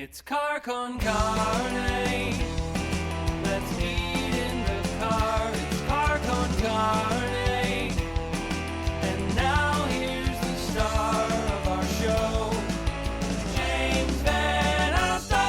It's car con carne. Let's eat in the car. It's car con carne. And now here's the star of our show, James Van Alstyne.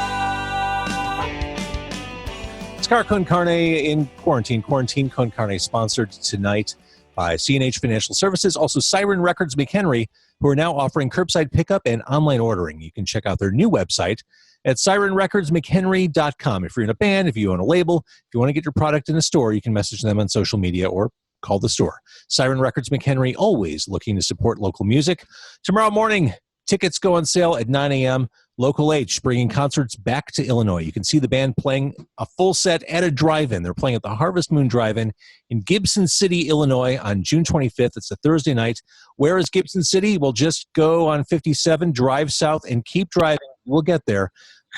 It's car con carne in quarantine. Quarantine con carne sponsored tonight by C&H Financial Services. Also, Siren Records McHenry, who are now offering curbside pickup and online ordering. You can check out their new website at sirenrecordsmchenry.com. If you're in a band, if you own a label, if you want to get your product in a store, you can message them on social media or call the store. Siren Records McHenry, always looking to support local music. Tomorrow morning, tickets go on sale at 9 a.m. Local H, bringing concerts back to Illinois. You can see the band playing a full set at a drive-in. They're playing at the Harvest Moon Drive-In in Gibson City, Illinois on June 25th. It's a Thursday night. Where is Gibson City? We'll just go on 57, drive south, and keep driving. We'll get there.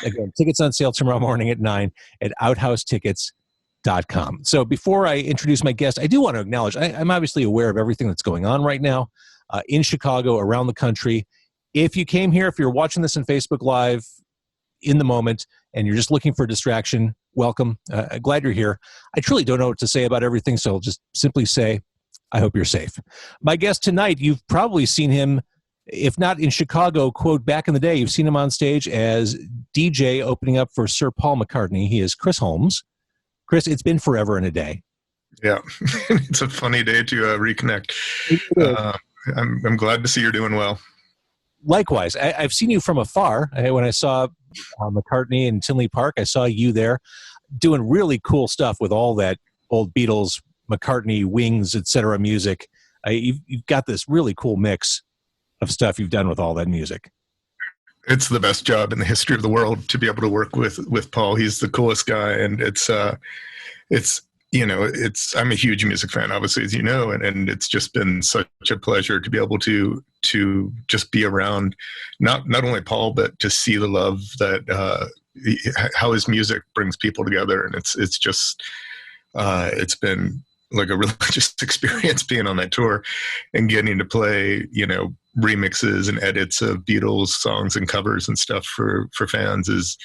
Again, tickets on sale tomorrow morning at 9 at outhousetickets.com. So before I introduce my guest, I do want to acknowledge, I'm obviously aware of everything that's going on right now in Chicago, around the country. If you came here, if you're watching this on Facebook Live in the moment and you're just looking for a distraction, welcome. Glad you're here. I truly don't know what to say about everything, so I'll just simply say, I hope you're safe. My guest tonight, you've probably seen him, if not in Chicago, quote, back in the day, you've seen him on stage as DJ opening up for Sir Paul McCartney. He is Chris Holmes. Chris, it's been forever and a day. Yeah, it's a funny day to reconnect. I'm glad to see you're doing well. Likewise, I've seen you from afar. When I saw McCartney in Tinley Park, I saw you there doing really cool stuff with all that old Beatles, McCartney, Wings, etc. music. You've got this really cool mix of stuff you've done with all that music. It's the best job in the history of the world to be able to work with Paul. He's the coolest guy, and I'm a huge music fan, obviously, as you know, and it's just been such a pleasure to be able to just be around not only Paul, but to see the love that how his music brings people together, and it's been like a religious experience being on that tour and getting to play, remixes and edits of Beatles songs and covers and stuff for fans is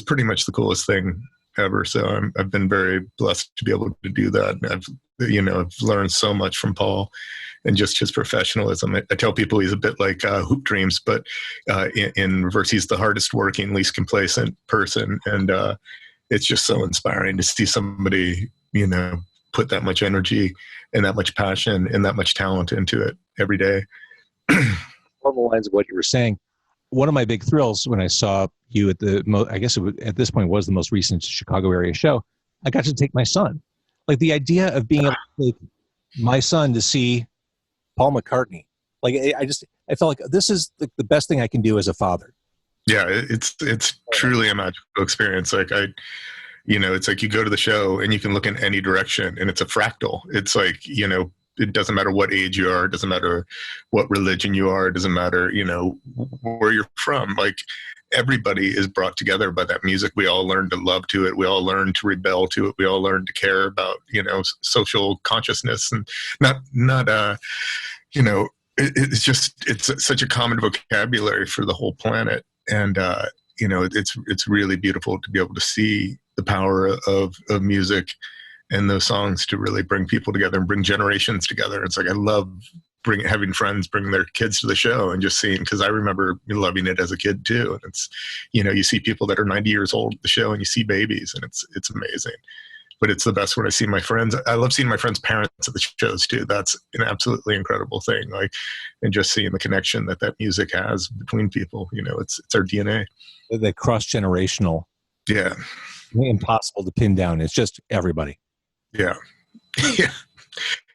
pretty much the coolest thing ever. So I've been very blessed to be able to do that. I've learned so much from Paul and just his professionalism. I tell people he's a bit like Hoop Dreams, but in reverse, he's the hardest working, least complacent person. And it's just so inspiring to see somebody, put that much energy and that much passion and that much talent into it every day. Along the lines of what you were saying, one of my big thrills when I saw you at I guess at this point was the most recent Chicago area show, I got to take my son. Like the idea of being able to take my son to see Paul McCartney. Like I felt like this is the best thing I can do as a father. Yeah, it's truly a magical experience. Like it's like you go to the show and you can look in any direction and it's a fractal. It's like, it doesn't matter what age you are. It doesn't matter what religion you are. It doesn't matter, where you're from. Like everybody is brought together by that music. We all learn to love to it. We all learn to rebel to it. We all learn to care about, social consciousness and it's such a common vocabulary for the whole planet. And, it's really beautiful to be able to see the power of music and those songs to really bring people together and bring generations together. It's like I love having friends bring their kids to the show and just seeing, because I remember loving it as a kid too. And it's, you see people that are 90 years old at the show and you see babies and it's amazing. But it's the best when I see my friends. I love seeing my friends' parents at the shows too. That's an absolutely incredible thing. Like, and just seeing the connection that music has between people. It's our DNA. The cross-generational. Yeah. Impossible to pin down. It's just everybody. Yeah.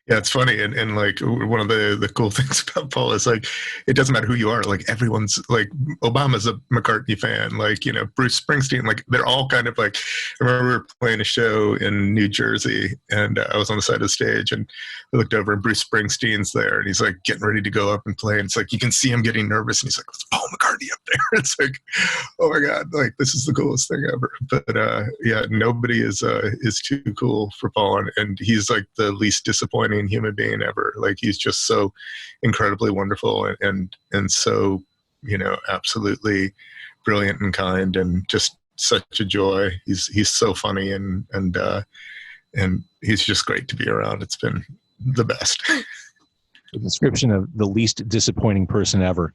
Yeah, it's funny. And like one of the cool things about Paul is like, it doesn't matter who you are. Like everyone's like, Obama's a McCartney fan, like, Bruce Springsteen, like they're all kind of like, I remember we were playing a show in New Jersey and I was on the side of the stage and I looked over and Bruce Springsteen's there and he's like getting ready to go up and play. And it's like, you can see him getting nervous and he's like, it's Paul McCartney up there. It's like, oh my God, like this is the coolest thing ever. But yeah, nobody is too cool for Paul. And he's like the least disappointing human being ever. Like he's just so incredibly wonderful and so absolutely brilliant and kind and just such a joy. He's so funny and he's just great to be around. It's been the best. The description of the least disappointing person ever.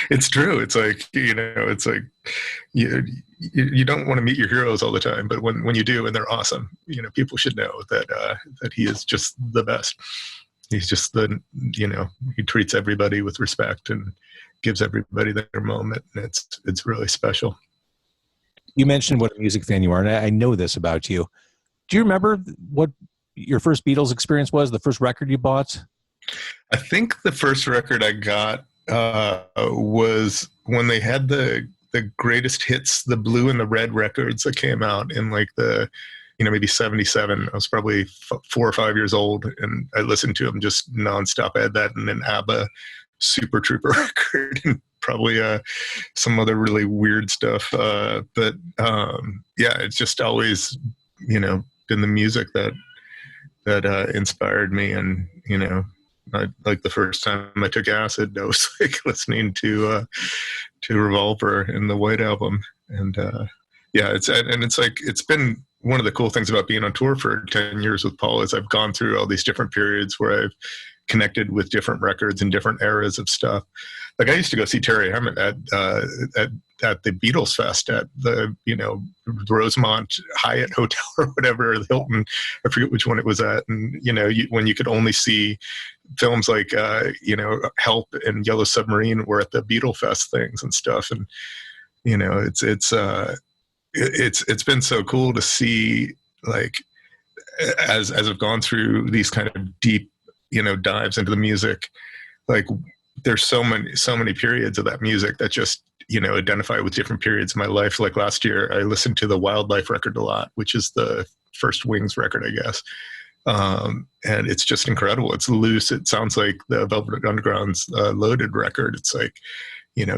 It's true. It's like, it's like you don't want to meet your heroes all the time, but when you do and they're awesome, people should know that he is just the best. He's just he treats everybody with respect and gives everybody their moment, and it's really special. You mentioned what a music fan you are, and I know this about you. Do you remember what your first Beatles experience was, the first record you bought? I think the first record I got was when they had the greatest hits, the blue and the red records that came out in like the, maybe 77. I was probably 4 or 5 years old, and I listened to them just nonstop. I had that and an ABBA Super Trooper record and probably some other really weird stuff. But it's just always, been the music that inspired me. And, like the first time I took acid, I was like listening to Revolver and the White Album. And it's been one of the cool things about being on tour for 10 years with Paul is I've gone through all these different periods where I've connected with different records and different eras of stuff. Like I used to go see Terry Hammond at the Beatles Fest at the Rosemont Hyatt Hotel or whatever, the Hilton. I forget which one it was at. And when you could only see films like Help and Yellow Submarine were at the Beatle Fest things and stuff. And it's been so cool to see, like, as I've gone through these kind of deep dives into the music, like there's so many periods of that music that just identify with different periods of my life. Like last year I listened to the Wildlife record a lot, which is the first Wings record, I guess. And it's just incredible. It's loose. It sounds like the Velvet Underground's Loaded record. It's like,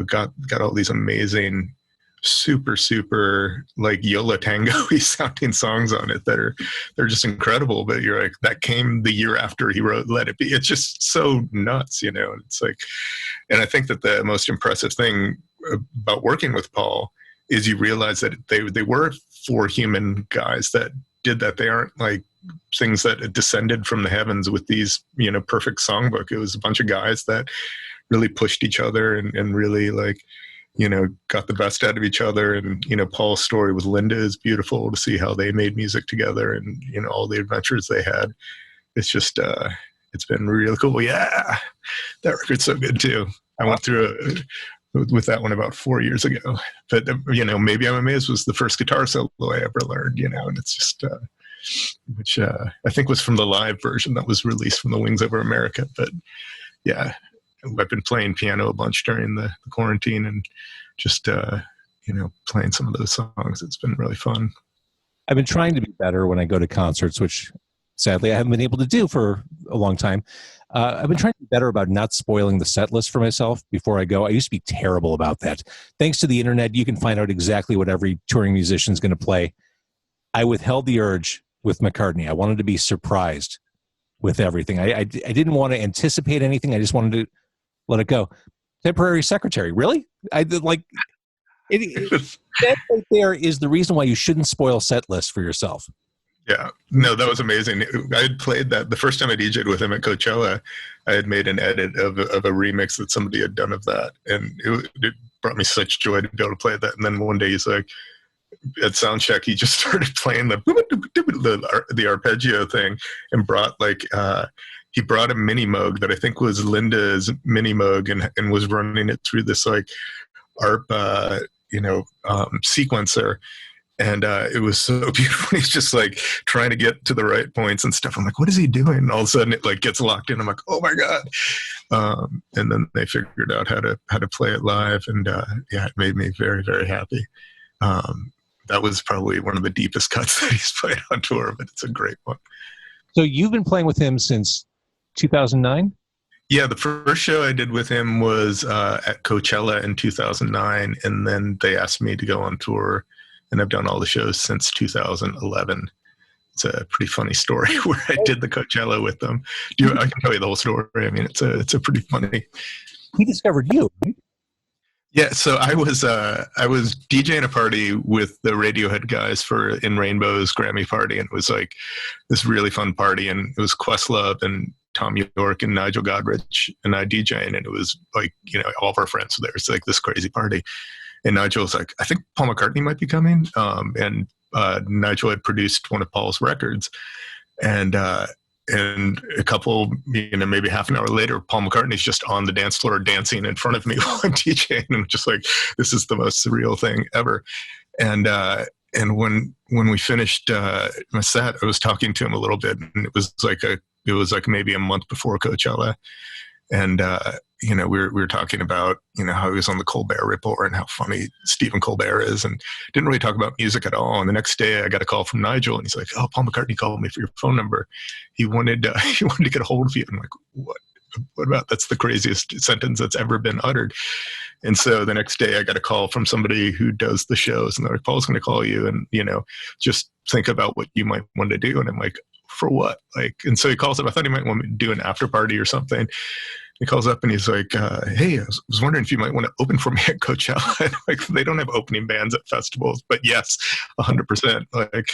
got all these amazing super like Yola Tango-y sounding songs on it that they're just incredible. But you're like, that came the year after he wrote Let It Be. It's just so nuts, It's like, and I think that the most impressive thing about working with Paul is you realize that they were 4 human guys that did that. They aren't like things that descended from the heavens with these perfect songbook. It was a bunch of guys that really pushed each other and really like got the best out of each other. And, Paul's story with Linda is beautiful to see how they made music together and, all the adventures they had. It's just, it's been really cool. Yeah. That record's so good too. I went through with that one about 4 years ago, but Maybe I'm Amazed was the first guitar solo I ever learned, and it's just, which I think was from the live version that was released from the Wings Over America. But yeah, I've been playing piano a bunch during the quarantine and just, playing some of those songs. It's been really fun. I've been trying to be better when I go to concerts, which sadly I haven't been able to do for a long time. I've been trying to be better about not spoiling the set list for myself before I go. I used to be terrible about that. Thanks to the internet, you can find out exactly what every touring musician is going to play. I withheld the urge with McCartney. I wanted to be surprised with everything. I didn't want to anticipate anything. I just wanted to let it go. Temporary secretary, really? I did like it. That right there is the reason why you shouldn't spoil set lists for yourself. Yeah, no, that was amazing. I had played that the first time I DJ'd with him at Coachella. I had made an edit of a remix that somebody had done of that, and it brought me such joy to be able to play that. And then one day he's like, at soundcheck, he just started playing the arpeggio thing, and brought he brought a mini Moog that I think was Linda's mini Moog, and was running it through this like ARP sequencer. And it was so beautiful. He's just like trying to get to the right points and stuff. I'm like, what is he doing? And all of a sudden it like gets locked in. I'm like, oh my God. And then they figured out how to play it live. And it made me very, very happy. That was probably one of the deepest cuts that he's played on tour, but it's a great one. So you've been playing with him since 2009? Yeah, the first show I did with him was at Coachella in 2009. And then they asked me to go on tour. And I've done all the shows since 2011. It's a pretty funny story where I did the Coachella with them. I can tell you the whole story. I mean, it's a pretty funny. He discovered you, right? Yeah, so I was DJing a party with the Radiohead guys for In Rainbow's Grammy party, and it was like this really fun party, and it was Questlove and Tom York and Nigel Godrich and I DJing, and it was like, you know, all of our friends were there. It's like this crazy party, and Nigel was like, I think Paul McCartney might be coming, and Nigel had produced one of Paul's records, and a couple, you know, maybe half an hour later, Paul McCartney's just on the dance floor dancing in front of me while I'm DJing. And I'm just like, this is the most surreal thing ever. And when we finished my set, I was talking to him a little bit, and it was like maybe a month before Coachella. And, you know, we were talking about, you know, how he was on the Colbert Report and how funny Stephen Colbert is, and didn't really talk about music at all. And the next day I got a call from Nigel, and he's like, oh, Paul McCartney called me for your phone number. He wanted to get a hold of you. I'm like, what about, that's the craziest sentence that's ever been uttered. And so the next day I got a call from somebody who does the shows, and they're like, Paul's going to call you, and, you know, just think about what you might want to do. And I'm like, for what? Like, and so he calls up. I thought he might want me to do an after party or something. He calls up and he's like, hey, I was wondering if you might want to open for me at Coachella. And like, they don't have opening bands at festivals, but yes, 100%. Like,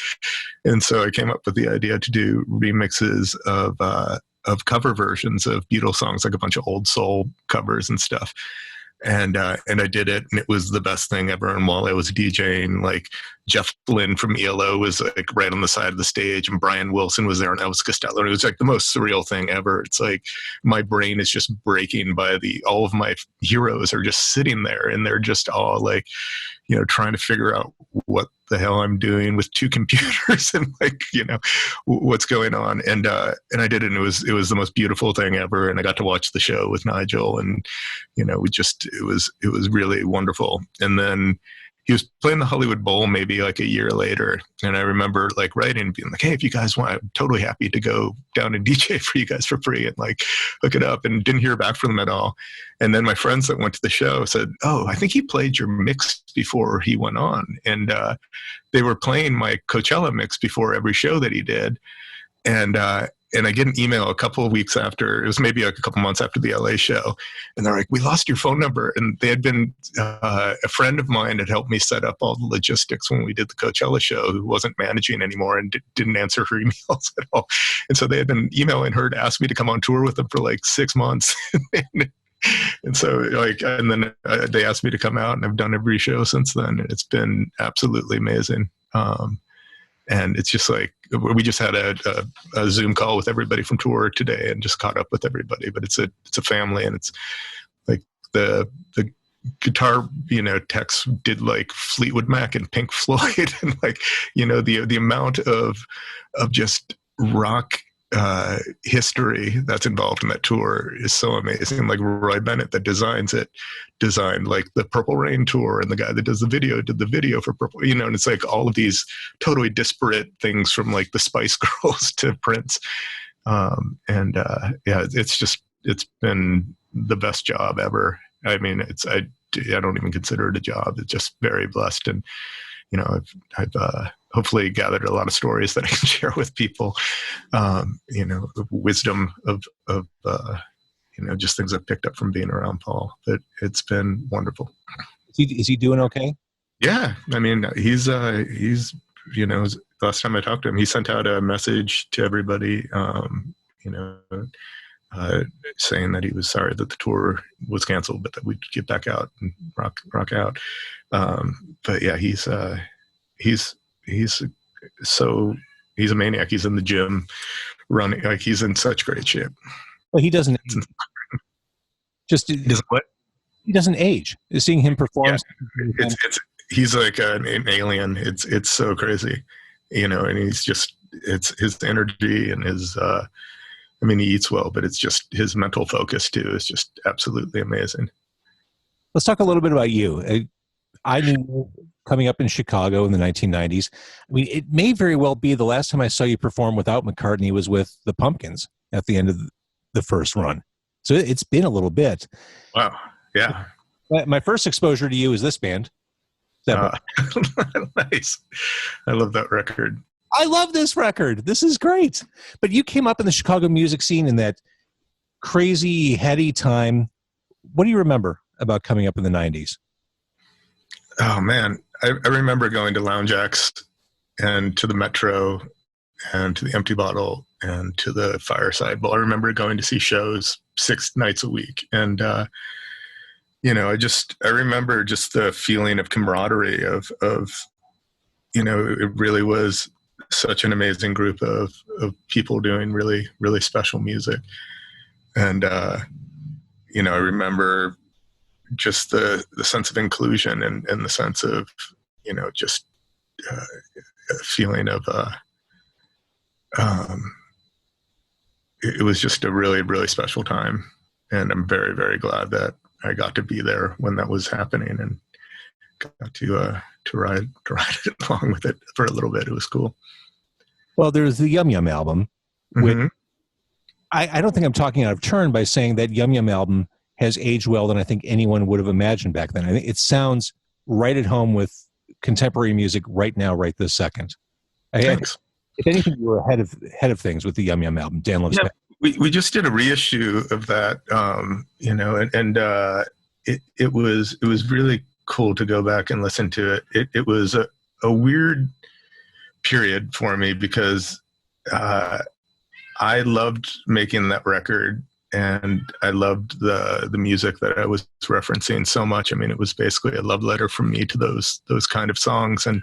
and so I came up with the idea to do remixes of cover versions of Beatles songs, like a bunch of old soul covers and stuff. And I did it, and it was the best thing ever. And while I was DJing, like, Jeff Lynne from ELO was like right on the side of the stage, and Brian Wilson was there, and Elvis Costello. And it was like the most surreal thing ever. It's like my brain is just breaking by all of my heroes are just sitting there, and they're just all like, you know, trying to figure out what the hell I'm doing with two computers and, like, you know, what's going on. And I did it, and it was the most beautiful thing ever. And I got to watch the show with Nigel, and, you know, it was really wonderful. And then he was playing the Hollywood Bowl maybe like a year later. And I remember like writing and being like, hey, if you guys want, I'm totally happy to go down and DJ for you guys for free and like hook it up, and didn't hear back from them at all. And then my friends that went to the show said, oh, I think he played your mix before he went on. And they were playing my Coachella mix before every show that he did. And I get an email a couple of weeks after, it was maybe like a couple months after the LA show, and they're like, we lost your phone number. And they had been, a friend of mine had helped me set up all the logistics when we did the Coachella show, who wasn't managing anymore and didn't answer her emails at all. And so they had been emailing her to ask me to come on tour with them for like 6 months. And so like, and then they asked me to come out, and I've done every show since then. And it's been absolutely amazing. And it's just like, we just had a Zoom call with everybody from tour today and just caught up with everybody. But it's a family, and it's like the guitar, you know, techs did like Fleetwood Mac and Pink Floyd, and like, you know, the amount of just rock history that's involved in that tour is so amazing. Like Roy Bennett that designed like the Purple Rain tour, and the guy that does the video did the video for Purple, you know, and it's like all of these totally disparate things from like the Spice Girls to Prince. Yeah, it's been the best job ever. I mean, I don't even consider it a job. It's just very blessed. And, you know, I've hopefully gathered a lot of stories that I can share with people. You know, the wisdom of you know, just things I've picked up from being around Paul. But it's been wonderful. Is he doing okay? Yeah, I mean, he's you know, the last time I talked to him, he sent out a message to everybody, you know, saying that he was sorry that the tour was canceled, but that we'd get back out and rock out. But yeah, he's a maniac. He's in the gym running, like he's in such great shape. Well, he doesn't he doesn't age. Seeing him perform, yeah, he's like an alien. It's so crazy, you know. And he's just, it's his energy and his. I mean, he eats well, but it's just his mental focus too is just absolutely amazing. Let's talk a little bit about you. I knew coming up in Chicago in the 1990s. I mean, it may very well be the last time I saw you perform without McCartney was with the Pumpkins at the end of the first run. So it's been a little bit. Wow. Yeah. My first exposure to you is this band. Nice. I love that record. I love this record. This is great. But you came up in the Chicago music scene in that crazy, heady time. What do you remember about coming up in the 90s? Oh man, I remember going to Lounge X and to the Metro and to the Empty Bottle and to the Fireside Bowl. I remember going to see shows 6 nights a week. And, I remember just the feeling of camaraderie it really was such an amazing group of people doing really, really special music. And, I remember just the sense of inclusion and the sense of, just a feeling of, it was just a really, really special time. And I'm very, very glad that I got to be there when that was happening and got to ride it along with it for a little bit. It was cool. Well, there's the Yum Yum album, which I don't think I'm talking out of turn by saying that Yum Yum album has aged well than I think anyone would have imagined back then. I think it sounds right at home with contemporary music right now, right this second. Thanks. If anything, you were ahead of things with the Yum Yum album. Dan loves that. We just did a reissue of that, it was really cool to go back and listen to it. It was a weird period for me because I loved making that record and I loved the music that I was referencing so much. I mean, it was basically a love letter from me to those kind of songs, and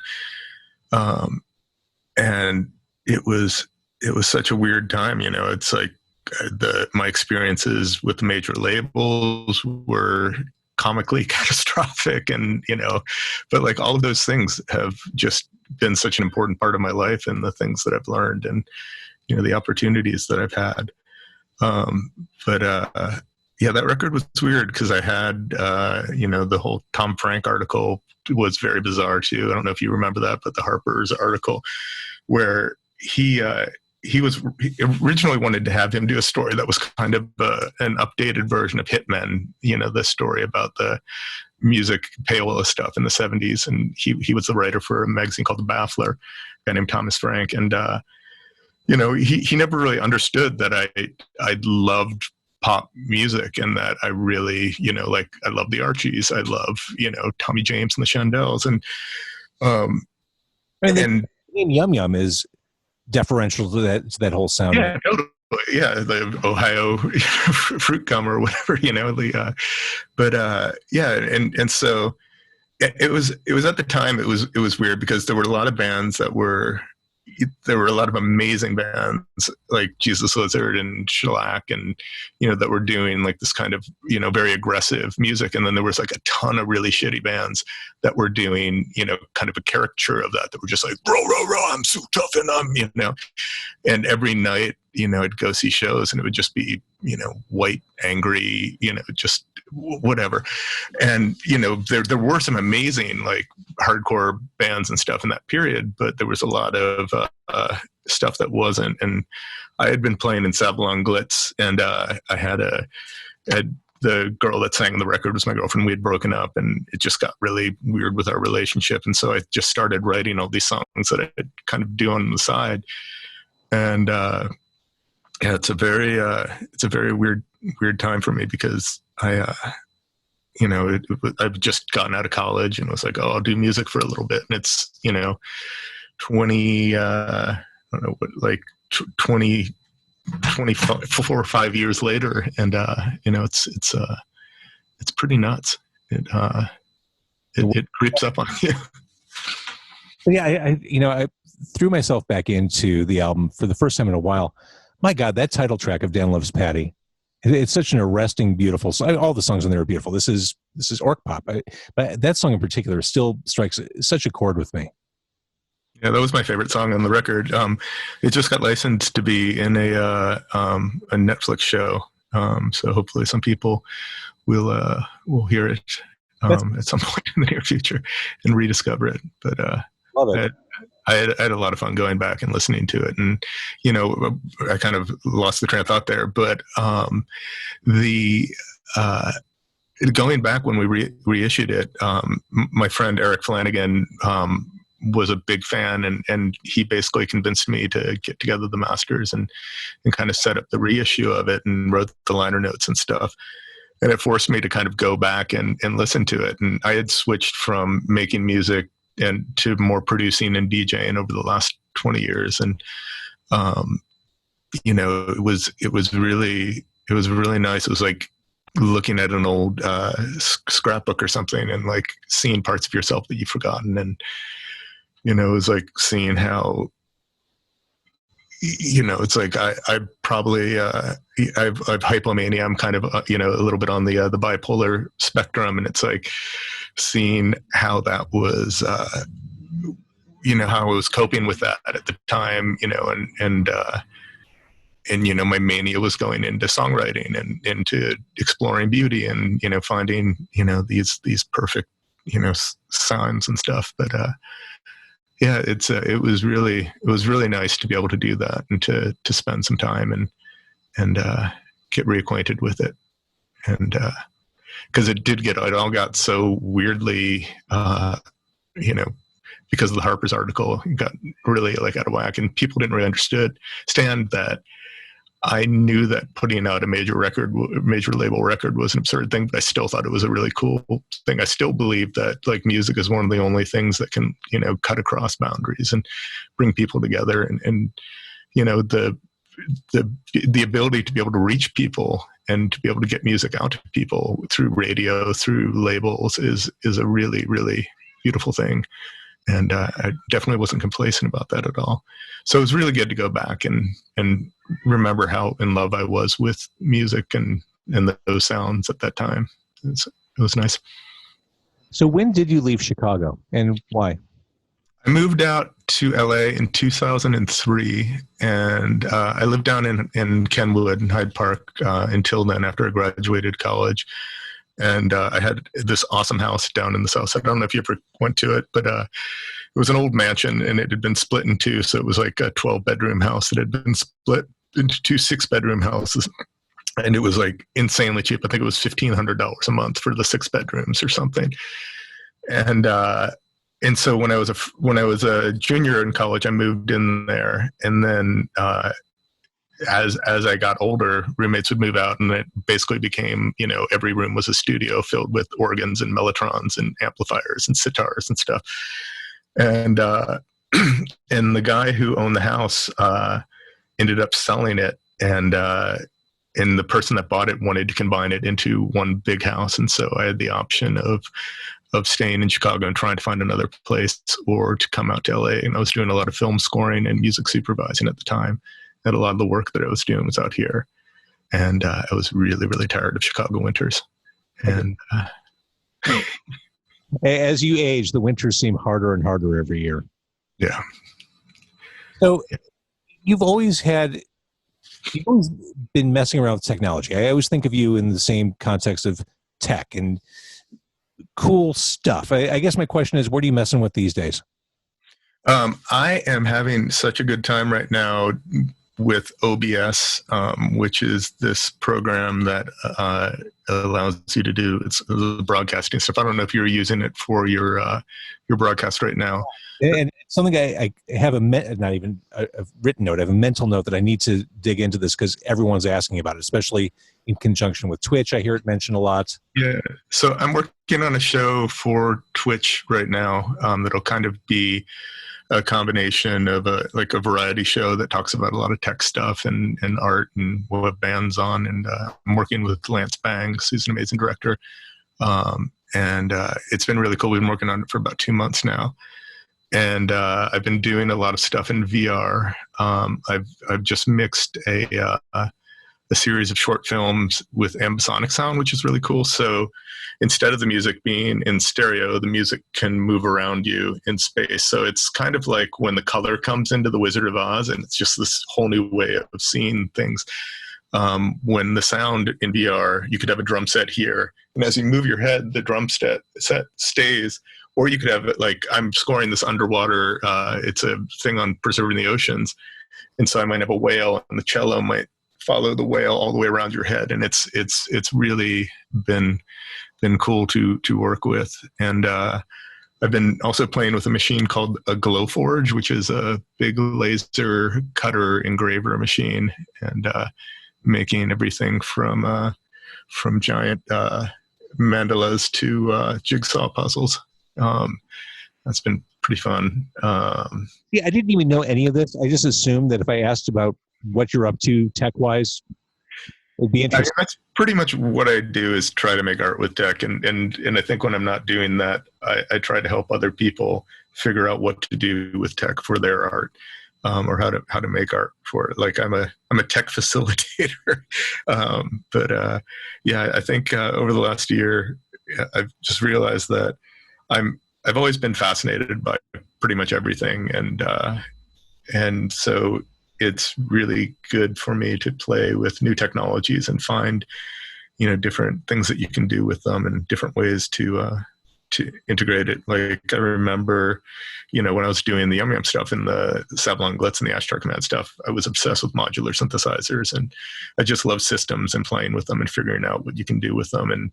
it was such a weird time. It's like my experiences with major labels were comically catastrophic, and but like all of those things have just been such an important part of my life and the things that I've learned and the opportunities that I've had. That record was weird because I had the whole Tom Frank article was very bizarre too. I don't know if you remember that, but the Harper's article where he originally wanted to have him do a story that was kind of an updated version of Hitmen, the story about the music payola stuff in the 70s. And he was the writer for a magazine called The Baffler, a guy named Thomas Frank. And, he never really understood that I loved pop music and that I really, I love the Archies. I love, Tommy James and the Shandells. And the name Yum Yum is deferential to that whole sound. Yeah, totally. Yeah, the Ohio fruit gum or whatever, and so it was at the time it was weird because there were a lot of bands there were a lot of amazing bands like Jesus Lizard and Shellac and, that were doing like this kind of, very aggressive music. And then there was like a ton of really shitty bands that were doing, kind of a caricature of that were just like, row, I'm so tough and I'm, and every night, I'd go see shows and it would just be, white, angry, just whatever. And, there were some amazing like hardcore bands and stuff in that period, but there was a lot of stuff that wasn't. And I had been playing in Sabalon Glitz, and I had the girl that sang the record was my girlfriend. We had broken up, and it just got really weird with our relationship. And so I just started writing all these songs that I would kind of do on the side. And it's a very weird time for me because I've just gotten out of college and was like, oh, I'll do music for a little bit. And it's, 24 or 5 years later. And, it's pretty nuts. It creeps up on you. Yeah. I threw myself back into the album for the first time in a while. My God, that title track of Dan Loves Patty. It's such an arresting, beautiful song. All the songs on there are beautiful. This is orc pop, but that song in particular still strikes such a chord with me. Yeah, that was my favorite song on the record. It just got licensed to be in a Netflix show, so hopefully some people will hear it at some point in the near future and rediscover it. But love it. I had a lot of fun going back and listening to it, and I kind of lost the train of thought there. But going back when we reissued it, my friend Eric Flanagan was a big fan, and he basically convinced me to get together the masters and kind of set up the reissue of it and wrote the liner notes and stuff. And it forced me to kind of go back and listen to it. And I had switched from making music and to more producing and DJing over the last 20 years. And, it was really nice. It was like looking at an old scrapbook or something and like seeing parts of yourself that you've forgotten. And, it was like seeing how, it's like I probably I've hypomania. I'm kind of a little bit on the bipolar spectrum, and it's like seeing how that was how I was coping with that at the time, and my mania was going into songwriting and into exploring beauty and finding these perfect sounds and stuff. But yeah, it was really nice to be able to do that and to spend some time and get reacquainted with it. And because it all got so weirdly, because of the Harper's article, it got really like out of whack, and people didn't really understand that. I knew that putting out a major label record was an absurd thing, but I still thought it was a really cool thing. I still believe that like music is one of the only things that can, cut across boundaries and bring people together. And the ability to be able to reach people and to be able to get music out to people through radio, through labels is a really, really beautiful thing. And I definitely wasn't complacent about that at all. So it was really good to go back and remember how in love I was with music and those sounds at that time. It was nice. So when did you leave Chicago and why? I moved out to LA in 2003, and I lived down in Kenwood and Hyde Park until then, after I graduated college. And I had this awesome house down in the South Side. I don't know if you ever went to it, but it was an old mansion, and it had been split in two. So it was like a 12-bedroom house that had been split into two 6-bedroom houses. And it was like insanely cheap. I think it was $1,500 a month for the 6 bedrooms or something. And so when I was a junior in college, I moved in there, and then as I got older, roommates would move out, and it basically became, every room was a studio filled with organs and mellotrons and amplifiers and sitars and stuff. And and the guy who owned the house ended up selling it, and the person that bought it wanted to combine it into one big house. And so I had the option of staying in Chicago and trying to find another place, or to come out to LA. And I was doing a lot of film scoring and music supervising at the time. And a lot of the work that I was doing was out here. And I was really, really tired of Chicago winters. And as you age, the winters seem harder and harder every year. Yeah. So you've always been messing around with technology. I always think of you in the same context of tech and cool stuff. I guess my question is, what are you messing with these days? I am having such a good time right now with OBS, which is this program that allows you to do the broadcasting stuff. I don't know if you're using it for your broadcast right now. And it's something I have not even a written note. I have a mental note that I need to dig into this because everyone's asking about it, especially in conjunction with Twitch. I hear it mentioned a lot. Yeah. So I'm working on a show for Twitch right now that'll kind of be a combination of a variety show that talks about a lot of tech stuff and art and we'll have bands on. And I'm working with Lance Bangs, who's an amazing director. And it's been really cool. We've been working on it for about 2 months now. And I've been doing a lot of stuff in VR. I've just mixed a series of short films with ambisonic sound, which is really cool. So instead of the music being in stereo, the music can move around you in space. So it's kind of like when the color comes into The Wizard of Oz, and it's just this whole new way of seeing things. When the sound in VR, you could have a drum set here, and as you move your head, the drum set stays. Or you could have it like, I'm scoring this underwater, it's a thing on preserving the oceans. And so I might have a whale, and the cello might follow the whale all the way around your head. And it's really been cool to work with. And I've been also playing with a machine called a Glowforge, which is a big laser cutter engraver machine, and making everything from giant mandalas to jigsaw puzzles. That's been pretty fun. Yeah, I didn't even know any of this. I just assumed that if I asked about what you're up to tech-wise, it'd be interesting. That's pretty much what I do, is try to make art with tech. And I think when I'm not doing that, I try to help other people figure out what to do with tech for their art, or how to make art for it. Like I'm a tech facilitator. Yeah, I think over the last year, I've just realized that I've always been fascinated by pretty much everything. And so it's really good for me to play with new technologies and find, different things that you can do with them and different ways to integrate it. Like I remember, when I was doing the Yum Yum stuff and the Sabalon, Glitz, and the Ashtar command stuff, I was obsessed with modular synthesizers, and I just love systems and playing with them and figuring out what you can do with them. And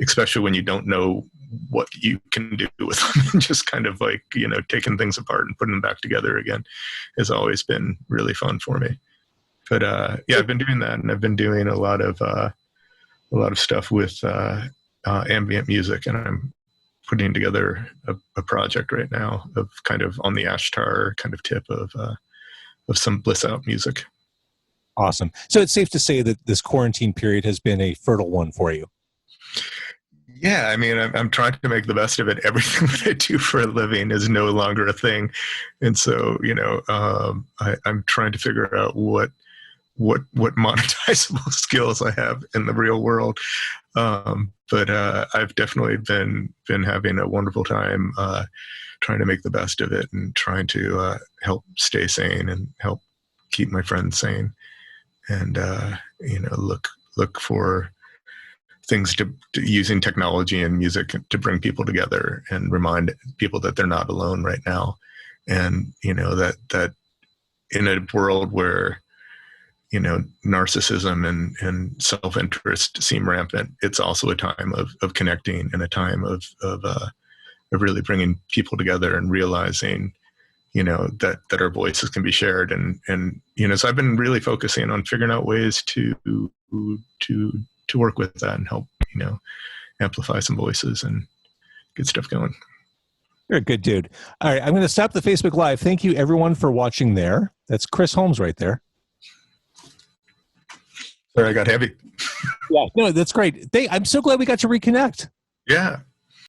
especially when you don't know what you can do with them, and just kind of like, taking things apart and putting them back together again has always been really fun for me. But yeah, I've been doing that, and I've been doing a lot of stuff with ambient music, and I'm putting together a project right now of kind of on the Ashtar kind of tip of some bliss out music. Awesome. So it's safe to say that this quarantine period has been a fertile one for you. Yeah, I mean, I'm trying to make the best of it. Everything that I do for a living is no longer a thing, and so I'm trying to figure out what monetizable skills I have in the real world. But I've definitely been having a wonderful time trying to make the best of it and trying to help stay sane and help keep my friends sane, and look for things to using technology and music to bring people together and remind people that they're not alone right now. And, that in a world where, narcissism and self-interest seem rampant, it's also a time of connecting, and a time of really bringing people together and realizing, that our voices can be shared. And so I've been really focusing on figuring out ways to work with that and help, amplify some voices and get stuff going. You're a good dude. All right, I'm going to stop the Facebook Live. Thank you, everyone, for watching there. That's Chris Holmes right there. Sorry, I got heavy. Yeah, no, that's great. I'm so glad we got to reconnect. Yeah.